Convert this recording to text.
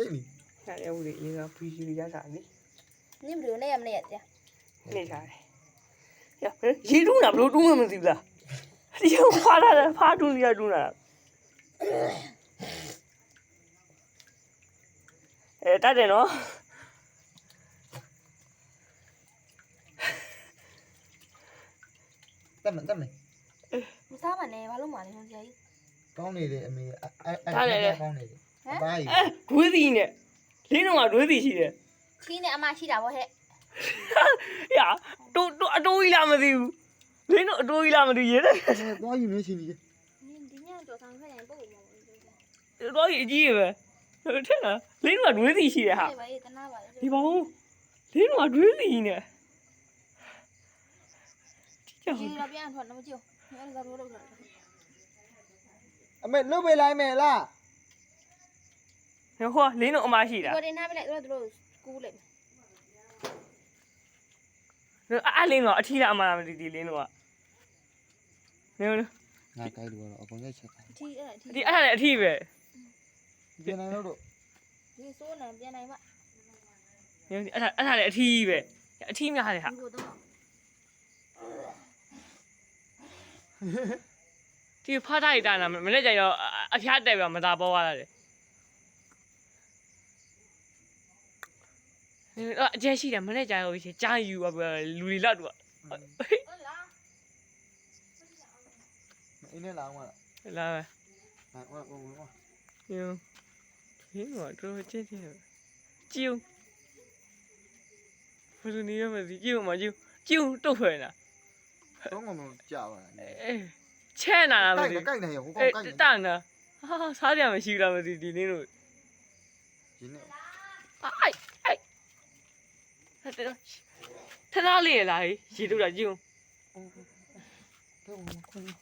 ချိန်နေ ရတယ်ဦးလေးအင်းကဖီးကြီးရတာလေ နင်ဘယ်လိုနဲ့ရမလဲကြာ နေကြတယ်ရရေတူးတာဘလို့တူးမှမသိဘူးလားဒီကဖားတာဖားတူးရတူးတာတတ်တယ်နော် တက်မယ် မစားပါနဲ့ဘာလို့မှလဲဟိုကြာကြီး ကောင်းနေတယ်အမေကောင်းနေတယ်အပါကြီး ဒွေးသီးနဲ့လင်းတော့ကဒွေးသီးရှိတယ် ခီးနဲ့အမရှိတာဗောဟဲ့ ရတူအတိုးကြီးလားမသိဘူးလင်းတော့အတိုးကြီးလားမသိရေးတယ် သွားယူနေချင်းကြီး ဒီညကြော်ဆောင်ခဲ့ရင်ပုတ်မှာ တော့ကြီးအကြီးပဲထင်လားလင်းတော့ကဒွေးသီးရှိတယ်ဟာ ပါအေးတနာပါလေ ဒီဘောင်းလင်းတော့ကဒွေးသီးနဲ့ကြောက် ဒီတော့ပြန်ထွက်တော့မကြည့်ဘူးငါလည်းကတော့တော့ အမေလုတ်ပေးလိုက်မယ်လား ဟောလင်းတော့အမရှိတာ ကိုတင်ထားပြလိုက်တို့ကူးလိုက် အဲ့လင်းတော့အထီးလားအမလားမသိဒီလင်းတော့နေလို့ ငါကိုက်လို့တော့အကုန်ရိုက်ချက်ခိုင်း အထီးအဲ့ ဒီအဲ့ဒါလည်းအထီးပဲ ပြန်နိုင်တော့ ဒီစိုးနံပြန်နိုင်ပါ နေအဲ့ဒါလည်းအထီးပဲအထီးများတယ်ဟာ ဒီကိုတော့ ဒီဖားထားရတာနာမနေ့ကျတော့အဖျားတက်ပြီးမသာပေါ်သွားတယ်အကျဲရှိတယ်မနေ့ကျတော့ကြားယူပါလူတွေလောက်တော့ ဟုတ်လား အင်းနဲ့လာအောင်လား လာပဲ ဟာဟိုဟို ညဟင်းကတော့ကျင်းတယ်ကျူဘယ်လိုနေရမလဲကျူမကျူတုတ်ဖွယ်လား တော့ငမကြာပါလား ချဲနာလားမ ကိုက် သိ ကိုက်နေရဟိုကောက်ကိုက်နေ တန်နာဟာစားကြမရှိလားမသိဒီနင်းတို့ ဒီနေ့ အိုက်ထနာလေးလားရေတို့တာကျူ တော့ခွန်း